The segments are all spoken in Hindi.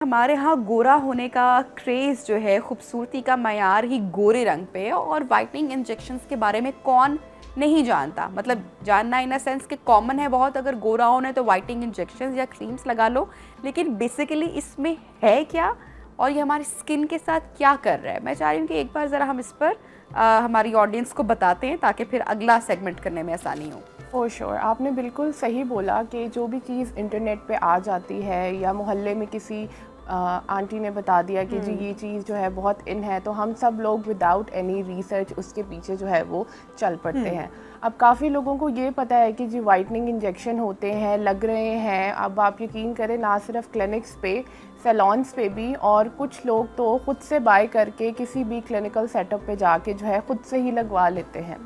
हमारे यहाँ गोरा होने का क्रेज़ जो है, खूबसूरती का मयार ही गोरे रंग पे है। और वाइटनिंग इंजेक्शंस के बारे में कौन नहीं जानता, मतलब जानना इन अ सेंस कि कॉमन है बहुत, अगर गोरा होना है तो वाइटनिंग इंजेक्शंस या क्रीम्स लगा लो। लेकिन बेसिकली इसमें है क्या और ये हमारी स्किन के साथ क्या कर रहा है, मैं चाह रही हूँ कि एक बार ज़रा हम इस पर हमारी ऑडियंस को बताते हैं ताकि फिर अगला सेगमेंट करने में आसानी हो। फॉर श्योर आपने बिल्कुल सही बोला कि जो भी चीज़ इंटरनेट पे आ जाती है या मोहल्ले में किसी आंटी ने बता दिया कि जी ये चीज़ जो है बहुत इन है, तो हम सब लोग विदाउट एनी रिसर्च उसके पीछे जो है वो चल पड़ते हैं। अब काफ़ी लोगों को ये पता है कि जी वाइटनिंग इंजेक्शन होते हैं, लग रहे हैं। अब आप यकीन करें, ना सिर्फ क्लिनिक्स पे, सैलॉन्स पे भी, और कुछ लोग तो ख़ुद से बाय करके किसी भी क्लिनिकल सेटअप पे जाके जो है ख़ुद से ही लगवा लेते हैं।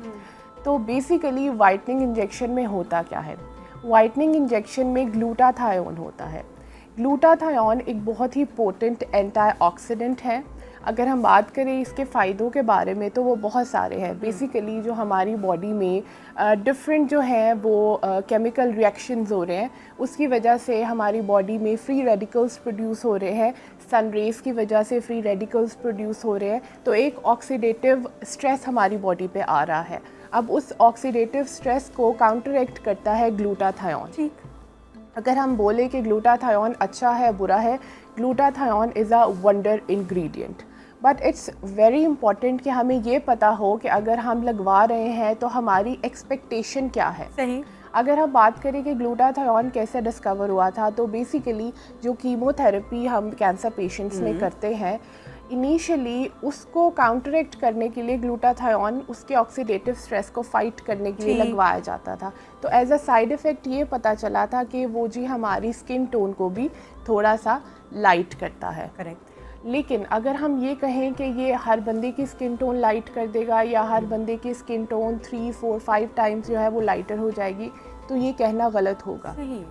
तो बेसिकली वाइटनिंग इंजेक्शन में होता क्या है? वाइटनिंग इंजेक्शन में ग्लूटाथायोन होता है। ग्लूटाथायोन एक बहुत ही पोटेंट एंटीऑक्सीडेंट है। अगर हम बात करें इसके फ़ायदों के बारे में तो वो बहुत सारे हैं। बेसिकली जो हमारी बॉडी में डिफरेंट जो है वो केमिकल रिएक्शंस हो रहे हैं, उसकी वजह से हमारी बॉडी में फ्री रेडिकल्स प्रोड्यूस हो रहे हैं। सन रेज़ की वजह से फ्री रेडिकल्स प्रोड्यूस हो रहे हैं, तो एक ऑक्सीडेटिव स्ट्रेस हमारी बॉडी पे आ रहा है। अब उस ऑक्सीडेटिव स्ट्रेस को काउंटरएक्ट करता है ग्लूटाथायोन। ठीक। अगर हम बोले कि ग्लूटाथायोन अच्छा है बुरा है, glutathione is a wonder ingredient, but it's very important कि हमें ये पता हो कि अगर हम लगवा रहे हैं तो हमारी एक्सपेक्टेशन क्या है। सही। अगर हम बात करें कि ग्लूटाथायोन कैसे डिस्कवर हुआ था, तो बेसिकली जो कीमोथेरेपी हम कैंसर पेशेंट्स में करते हैं, इनिशियली उसको काउंटरएक्ट करने के लिए ग्लूटाथायोन उसके ऑक्सीडेटिव स्ट्रेस को फाइट करने के लिए लगवाया जाता था। तो एज अ साइड इफ़ेक्ट ये पता चला था कि वो जी हमारी स्किन टोन को भी थोड़ा सा लाइट करता है। करेक्ट। लेकिन अगर हम ये कहें कि ये हर बंदे की स्किन टोन लाइट कर देगा या हर बंदे की स्किन टोन 3, 4, 5 टाइम्स जो है वो लाइटर हो जाएगी, तो ये कहना गलत होगा। सही।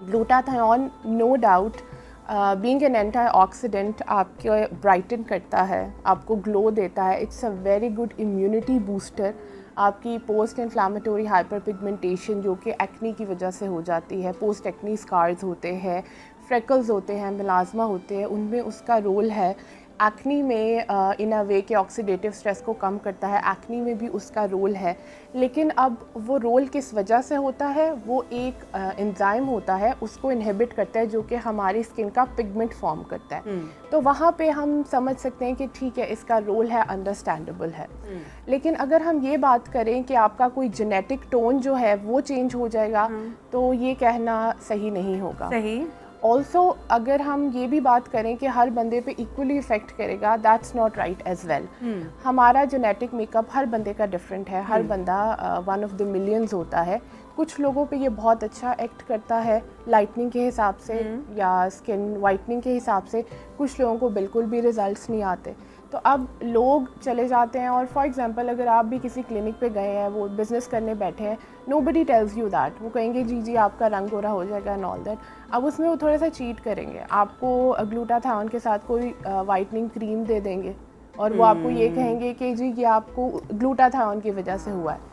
Glutathione no doubt being an antioxidant आपके ब्राइटन करता है, आपको ग्लो देता है। It's a very good immunity booster. आपकी पोस्ट इन्फ्लामेटरी हाइपर पिगमेंटेशन जो कि एक्नी की वजह से हो जाती है, पोस्ट एक्नी स्कार्स होते हैं, फ्रेकल्स होते हैं, मेलास्मा होते हैं, उनमें उसका रोल है। एक्नी में इन अ वे के ऑक्सीडेटिव स्ट्रेस को कम करता है, एक्नी में भी उसका रोल है। लेकिन अब वो रोल किस वजह से होता है? वो एक एंजाइम होता है, उसको इनहिबिट करता है, जो कि हमारी स्किन का पिगमेंट फॉर्म करता है। तो वहाँ पे हम समझ सकते हैं कि ठीक है, इसका रोल है, अंडरस्टैंडेबल है। लेकिन अगर हम ये बात करें कि आपका कोई जेनेटिक टोन जो है वो चेंज हो जाएगा, तो ये कहना सही नहीं होगा। सही। ऑल्सो अगर हम ये भी बात करें कि हर बंदे पे इक्वली इफेक्ट करेगा, that's not right as well. हमारा जेनेटिक मेकअप हर बंदे का डिफरेंट है। हर बंदा वन ऑफ द मिलियंस होता है। कुछ लोगों पे ये बहुत अच्छा एक्ट करता है लाइटनिंग के हिसाब से या स्किन वाइटनिंग के हिसाब से, कुछ लोगों को बिल्कुल भी रिजल्ट्स नहीं आते। तो अब लोग चले जाते हैं, और फॉर एग्जांपल अगर आप भी किसी क्लिनिक पे गए हैं, वो बिज़नेस करने बैठे हैं, नोबडी टेल्स यू दैट। वो कहेंगे जी जी आपका रंग गोरा हो जाएगा एंड ऑल दैट। अब उसमें वो थोड़ा सा चीट करेंगे, आपको ग्लूटाथायोन के साथ कोई वाइटनिंग क्रीम दे देंगे और वो आपको ये कहेंगे कि जी ये आपको ग्लूटाथायोन की वजह से हुआ है।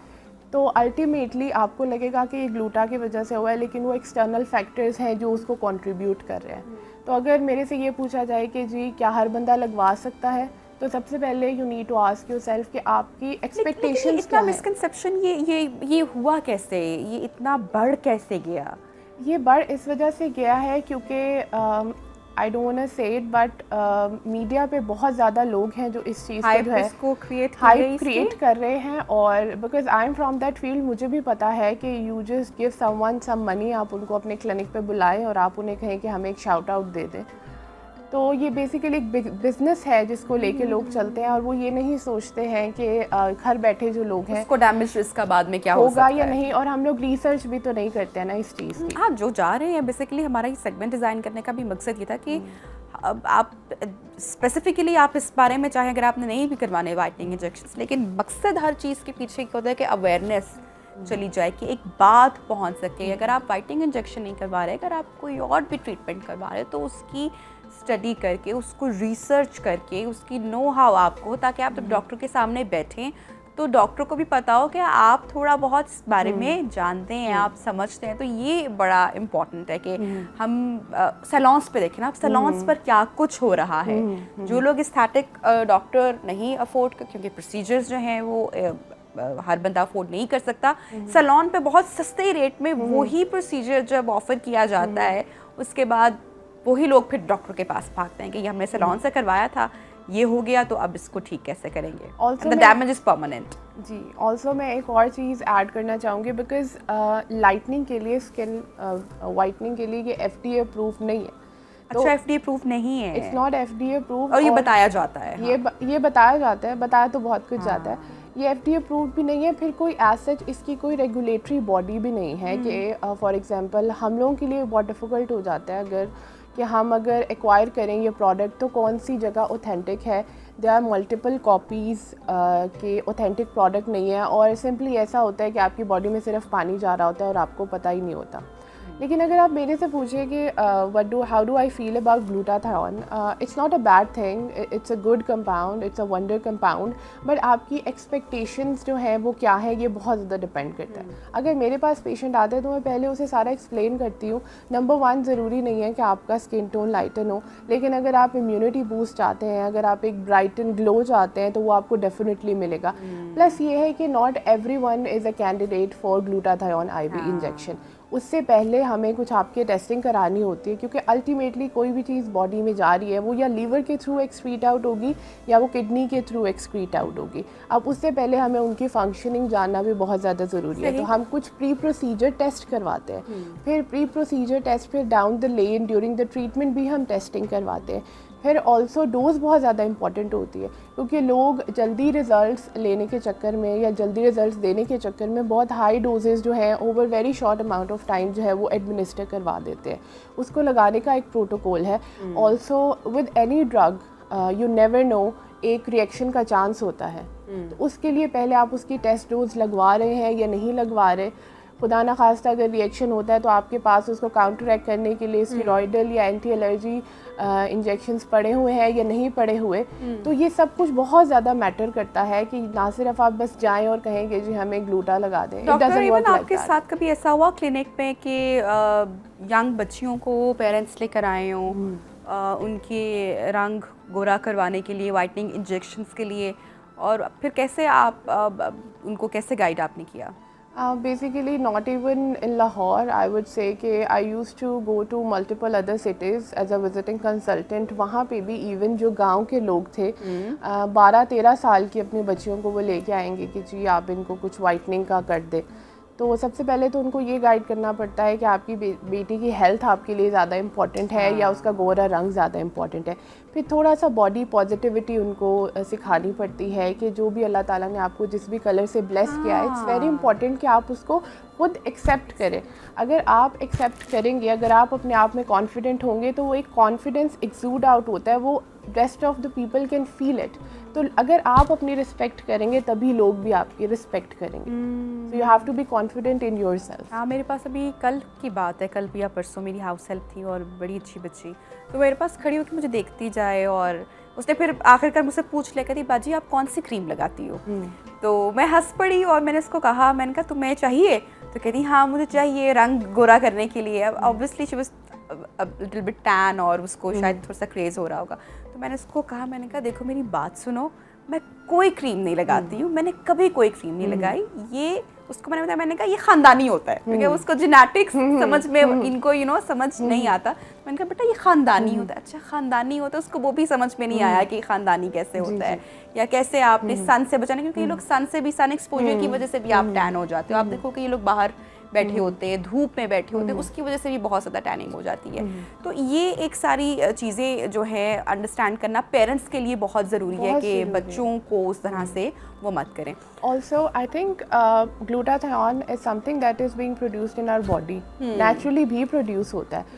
तो अल्टीमेटली आपको लगेगा कि ये ग्लूटा की वजह से हुआ है, लेकिन वो एक्सटर्नल फैक्टर्स हैं जो उसको कंट्रीब्यूट कर रहे हैं। तो अगर मेरे से ये पूछा जाए कि जी क्या हर बंदा लगवा सकता है, तो सबसे पहले you need to ask yourself कि आपकी एक्सपेक्टेशंस क्या है। मिसकंसेप्शन ये हुआ कैसे, ये इतना बढ़ कैसे गया? ये बढ़ इस वजह से गया है क्योंकि आई डोंट वांट टू से इट, बट मीडिया पे बहुत ज़्यादा लोग हैं जो इस चीज़ को जो है हाइप क्रिएट कर रहे हैं। और because I am from that field, मुझे भी पता है कि you just give someone some money, आप उनको अपने क्लिनिक पे बुलाएं और आप उन्हें कहें कि हमें एक शाउट आउट दे दें। तो ये बेसिकली एक बिजनेस है जिसको लेके लोग चलते हैं, और वो ये नहीं सोचते हैं कि घर बैठे जो लोग हैं उसको डैमेज रिस्क का बाद में क्या होगा या नहीं, और हम लोग रिसर्च भी तो नहीं करते हैं ना इस चीज़ की। हाँ, जो जा रहे हैं बेसिकली, हमारा ये सेगमेंट डिज़ाइन करने का भी मकसद ये था कि अब आप स्पेसिफिकली आप इस बारे में चाहें, अगर आपने नहीं भी करवाने वाइटनिंग इंजेक्शंस, लेकिन मकसद हर चीज़ के पीछे क्या होता है कि अवेयरनेस चली जाए, कि एक बात पहुंच सके। अगर आप वाइटनिंग इंजेक्शन नहीं करवा रहे, अगर आप कोई और भी ट्रीटमेंट करवा रहे, तो उसकी स्टडी करके, उसको रिसर्च करके, उसकी नो हाउ आपको, ताकि आप जब डॉक्टर के सामने बैठें तो डॉक्टर को भी पता हो कि आप थोड़ा बहुत इस बारे में जानते हैं, आप समझते हैं, तो ये बड़ा इम्पॉर्टेंट है कि हम सैलॉन्स पे देखें ना, अब सैलॉन्स पर क्या कुछ हो रहा है। जो लोग एस्थेटिक डॉक्टर नहीं अफोर्ड, क्योंकि प्रोसीजर्स जो हैं वो हर बंदा अफोर्ड नहीं कर सकता, सैलॉन पे बहुत सस्ते रेट में वही प्रोसीजर जब ऑफर किया जाता है, उसके बाद वही लोग फिर डॉक्टर के पास भागते हैं कि ये हमने सैलॉन से करवाया था, ये हो गया, तो अब इसको ठीक कैसे करेंगे, द डैमेज इज परमानेंट। जी, ऑल्सो मैं एक और चीज़ ऐड करना चाहूँगी, बिकॉज लाइटनिंग के लिए, स्किन वाइटनिंग के लिए ये FDA अप्रूव नहीं है। अच्छा, FDA अप्रूव नहीं है? It's not FDA approve. और ये बताया जाता है? ये बताया जाता है, बताया तो बहुत कुछ जाता है। ये FDA अप्रूव भी नहीं है, फिर कोई एज सच इसकी कोई रेगुलेटरी बॉडी भी नहीं है कि फॉर एग्जांपल हम लोगों के लिए बहुत डिफ़िकल्ट हो जाता है अगर एक्वायर करें ये प्रोडक्ट, तो कौन सी जगह ऑथेंटिक है। देयर आर मल्टीपल कॉपीज़ के ऑथेंटिक प्रोडक्ट नहीं है, और सिंपली ऐसा होता है कि आपकी बॉडी में सिर्फ पानी जा रहा होता है और आपको पता ही नहीं होता। लेकिन अगर आप मेरे से पूछे कि how do I feel about glutathione, it's not a bad thing, it's a good compound, it's a wonder compound, but आपकी एक्सपेक्टेशंस जो हैं वो क्या है, ये बहुत ज़्यादा डिपेंड करता है। अगर मेरे पास पेशेंट आते हैं तो मैं पहले उसे सारा एक्सप्लेन करती हूँ। नंबर 1, ज़रूरी नहीं है कि आपका स्किन टोन लाइटन हो, लेकिन अगर आप इम्यूनिटी बूस्ट चाहते हैं, अगर आप एक ब्राइटन ग्लो चाहते हैं, तो वो आपको डेफिनेटली मिलेगा। प्लस ये है कि not every one is a candidate for glutathione IV injection. उससे पहले हमें कुछ आपके टेस्टिंग करानी होती है, क्योंकि अल्टीमेटली कोई भी चीज़ बॉडी में जा रही है वो या लीवर के थ्रू एक्सक्रीट आउट होगी या वो किडनी के थ्रू एक्सक्रीट आउट होगी। अब उससे पहले हमें उनकी फंक्शनिंग जानना भी बहुत ज़्यादा ज़रूरी है। तो हम कुछ प्री प्रोसीजर टेस्ट करवाते हैं, फिर प्री प्रोसीजर टेस्ट, फिर down the lane during the treatment भी हम टेस्टिंग करवाते हैं। फिर ऑल्सो डोज बहुत ज़्यादा इंपॉर्टेंट होती है, क्योंकि लोग जल्दी रिजल्ट्स लेने के चक्कर में या जल्दी रिजल्ट्स देने के चक्कर में बहुत हाई डोजेज़ जो हैं over very short amount of time जो है वो एडमिनिस्टर करवा देते हैं। उसको लगाने का एक प्रोटोकॉल है। Also with any drug you never know, एक रिएक्शन का चांस होता है। तो उसके लिए पहले आप उसकी टेस्ट डोज लगवा रहे हैं या नहीं लगवा रहे। खुदा ना खास्ता अगर रिएक्शन होता है तो आपके पास उसको काउंटरैक्ट करने के लिए स्टेरॉइडल या एंटी एलर्जी इंजेक्शंस पड़े हुए हैं या नहीं पड़े हुए। तो ये सब कुछ बहुत ज़्यादा मैटर करता है कि ना सिर्फ आप बस जाएं और कहेंगे जी हमें ग्लूटा लगा दें। डॉक्टर, इवन आपके साथ कभी ऐसा हुआ क्लिनिक में कि यंग बच्चियों को पेरेंट्स लेकर आए हों उनके रंग गोरा करवाने के लिए, वाइटनिंग इंजेक्शंस के लिए, और फिर कैसे आप उनको कैसे गाइड आपने किया? Basically not even in Lahore, I would say कि I used to go to multiple other cities as a visiting consultant। वहाँ पे भी even जो गांव के लोग थे 12-13 साल की अपनी बच्चियों को वो लेके आएंगे कि जी आप इनको कुछ वाइटनिंग का कर दे। तो सबसे पहले तो उनको ये गाइड करना पड़ता है कि आपकी बेटी की हेल्थ आपके लिए ज़्यादा इम्पॉर्टेंट है या उसका गोरा रंग ज़्यादा इम्पॉर्टेंट है। फिर थोड़ा सा बॉडी पॉजिटिविटी उनको सिखानी पड़ती है कि जो भी अल्लाह ताला ने आपको जिस भी कलर से ब्लेस किया है, इट्स वेरी इंपॉर्टेंट कि आप उसको खुद एक्सेप्ट करें। अगर आप एक्सेप्ट करेंगे, अगर आप अपने आप में कॉन्फिडेंट होंगे, तो वो एक कॉन्फिडेंस एक्सूड आउट होता है, वो rest of the people can feel it. तो अगर आप अपनी रिस्पेक्ट करेंगे तभी लोग भी आपकी रिस्पेक्ट करेंगे। So you have to be confident in yourself. हाँ, मेरे पास अभी कल की बात है, कल या परसों मेरी हाउस हेल्प थी और बड़ी अच्छी बच्ची तो मेरे पास खड़ी होकर मुझे देखती जाए, और उसने फिर आखिरकार मुझसे पूछ लिया, कहती बाजी आप कौन सी क्रीम लगाती हो? तो मैं हंस पड़ी और मैंने उसको कहा, मैंने कहा तुम्हें चाहिए? तो कहती हाँ मुझे चाहिए रंग गोरा करने के लिए। अब obviously she was a little bit tan और उसको शायद थोड़ा सा क्रेज़ हो रहा होगा। तो मैंने उसको कहा, मैंने कहा देखो मेरी बात सुनो, मैं कोई क्रीम नहीं लगाती हूँ, मैंने कभी कोई क्रीम नहीं लगाई। ये उसको मैंने बताया, मैंने कहा ये ख़ानदानी होता है, क्योंकि उसको जेनेटिक्स समझ में इनको समझ नहीं आता। मैंने कहा बेटा ये ख़ानदानी होता है। अच्छा ख़ानदानी होता है, उसको वो भी समझ में नहीं आया कि ख़ानदानी कैसे होता है या कैसे आपने सन से बचाना, क्योंकि ये लोग सन से भी, सन एक्सपोजर की वजह से भी आप टैन हो जाते हो। आप देखो कि ये लोग बाहर बैठे होते हैं, धूप में बैठे होते हैं, उसकी वजह से भी बहुत ज़्यादा टैनिंग हो जाती है। तो ये एक सारी चीज़ें जो है अंडरस्टैंड करना पेरेंट्स के लिए बहुत ज़रूरी है कि बच्चों को उस तरह से वो मत करें। Also, I think glutathione is something that is being produced in our body, naturally भी produce होता है।